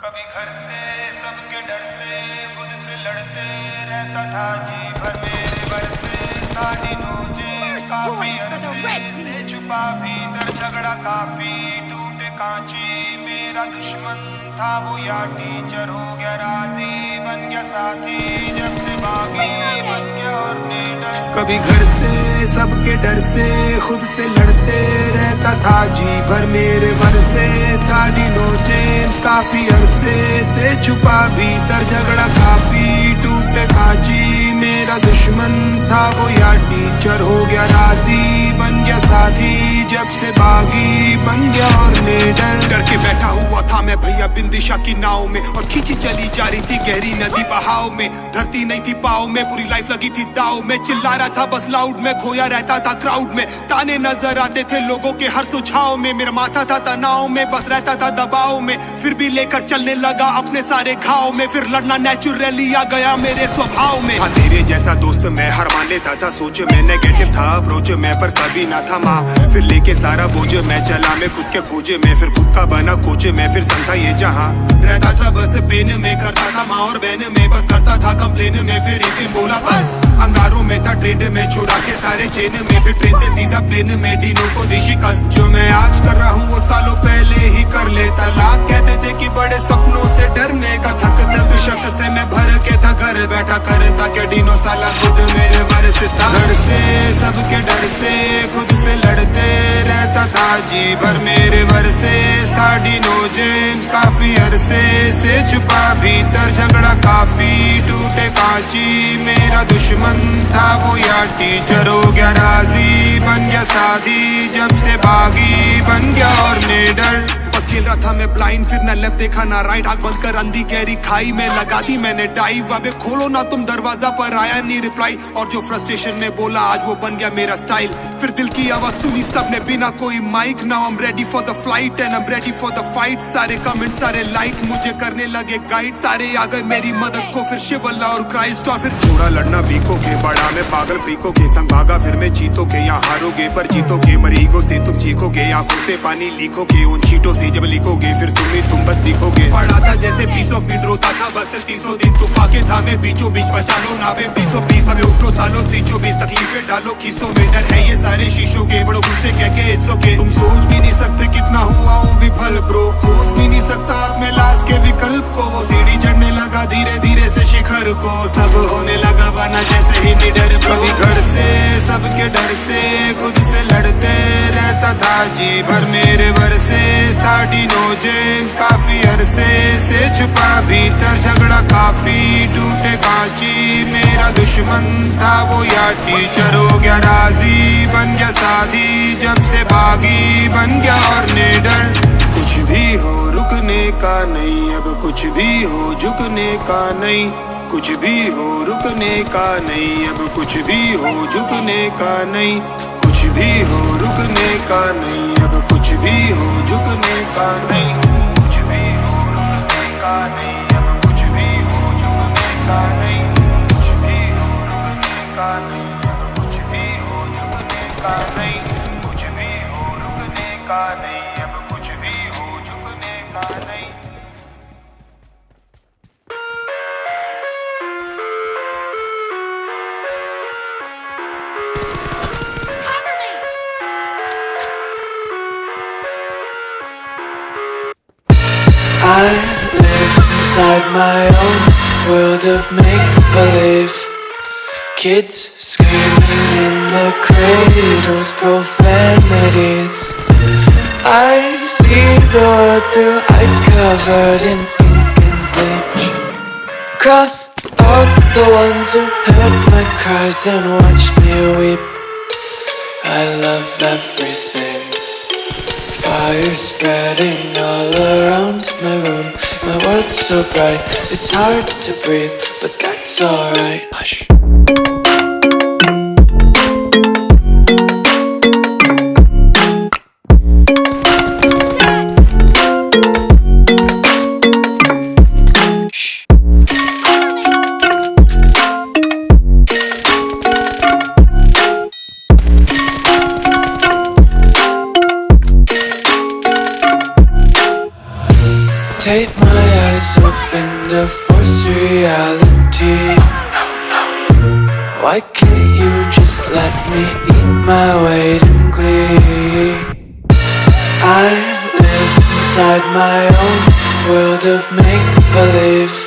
कभी घर से सबके डर से खुद से लड़ते रहता था जी भर मेरे बरसे स्टार्टिंग जेम्स काफी अरसे से छुपा भीतर झगड़ा काफी टूटे कांची मेरा दुश्मन था वो या टीचर हो गया राजी बन गया साथी जब से बागी बन गया और नीडर कभी घर से सबके डर से खुद से लड़ते रहता था जी भर मेरे बरसे स्टार्टिंग जेम्स काफी अरसे से छुपा भीतर झगड़ा काफी टूटे कांची मेरा दुश्मन था वो या टीचर हो गया राजी बन गया साथी जब से बागी बन गया और निडर डर के बैठा हुआ था मैं भैया बिंदिशा की नाव में और खींची चली जा रही थी गहरी नदी बहाव में धरती नहीं थी पाव में पूरी लाइफ लगी थी दाव में चिल्ला रहा था बस लाउड में खोया रहता था क्राउड में ताने नजर आते थे लोगों के हर सुझाव में मेरा माथा था तनाव में बस रहता था दबाव में फिर भी लेकर चलने लगा अपने सारे घाव में फिर लड़ना नेचुरली आ गया मेरे स्वभाव में हाँ तेरे जैसा दोस्त मैं हर मान लेता था सोच में नेगेटिव था अप्रोच में पर कभी ना था माँ फिर लेके सारा बोझ मैं चला मैं खुद के खोजे में फिर खुद का बना कोच में फिर संता ये जहाँ रहता था बस पेन में करता था माँ और बहन में बस करता था कंप्लेन में फिर एक दिन बोला बस अंगारों में था ट्रेड में छुड़ा के सारे चेन में फिर ट्रेन से सीधा प्लेन में डीनों को देशी कस जो मैं आज कर रहा हूँ वो सालों पहले ही कर लेता लाख कहते थे कि बड़े सपनों से डरने का थक थक शक से मैं भर के था घर बैठा करता क्या डीनो साला खुद मेरे वर्ष घर से सबके डर से खुद से लड़ते रहता था जी भर मेरे वर्षे स्टार्टिंग जेम्स काफी अरसे से छुपा भीतर झगड़ा काफी टूटे कांची मेरा दुश्मन था वो या टीचर हो गया राजी बन गया साथी जब से बागी बन गया और निडर बस खेल रहा था मैं ब्लाइंड फिर न लेफ्ट देखा ना राइट आंख बंद कर अंधी गहरी खाई में लगा दी मैंने डाइव अबे खोलो ना तुम दरवाजा पर आया नहीं रिप्लाई और जो फ्रस्ट्रेशन में बोला आज वो बन गया मेरा स्टाइल फिर दिल की आवाज सुनी सबने बिना कोई mike now I am ready for the flight and I am ready for the fight सारे कमेंट सारे लाइक मुझे करने लगे गाइड सारे आ गए मेरी मदद को फिर शिवल्ला और क्राइस्ट और फिर थोड़ा लड़ना बीकोगे बड़ा में पागल फ्रीकोगे संग भागा फिर मैं जीतोगे यहाँ हारोगे पर जीतोगे मरीगो से तुम चीखोगे आंखों से पानी लीखोगे उन चीटों से जब लिखोगे फिर तुम बस दिखोगे पढ़ा था जैसे पीसो फीट रोता था बस 300 दिन तुफाके था मैं बीचों बीच बचा लो नावे 20 हमें उठो सालों सीचो 20 तकलीफें डालो खीसों में डर है ये सारे शीशों के बड़ों गुस्से कह के इट्स ओके तुम सोच भी नहीं सकते कितना हुआ हूँ विफल ब्रो खोज भी नहीं सकता मैं लाश के विकल्प को वो सीढ़ी चढ़ने लगा धीरे धीरे से शिखर को सब होने लगा बना जैसे ही निडर कभी घर से सबके डर से खुद से लड़ते रहता था जी भर मेरे वर्षे स्टार्टिंग जेम्स काफी अरसे से छुपा भीतर झगड़ा काफी टूटे कांची मेरा दुश्मन था वो या टीचर हो गया राजी बन गया साथी जब से बागी बन गया और निडर कुछ भी हो रुकने का नहीं अब कुछ भी हो झुकने का नहीं कुछ भी हो रुकने का नहीं अब कुछ भी हो झुकने का नहीं कुछ भी हो रुकने का नहीं अब कुछ भी हो झुकने का नहीं कुछ भी हो रुकने का नहीं अब कुछ भी हो झुकने का नहीं कुछ भी हो रुकने का नहीं अब कुछ भी हो झुकने का नहीं कुछ भी हो रुकने का नहीं अब कुछ भी हो झुकने का नहीं I live inside my own world of make-believe. Kids screaming in the cradles, profanities. I see the world through eyes covered in ink and bleach. Cross out the ones who heard my cries and watched me weep. I love everything. Fire spreading all around my room. My world's so bright, it's hard to breathe, but that's alright. Hush. Take my eyes open to force reality. Why can't you just let me eat my weight in glee? I live inside my own world of make-believe.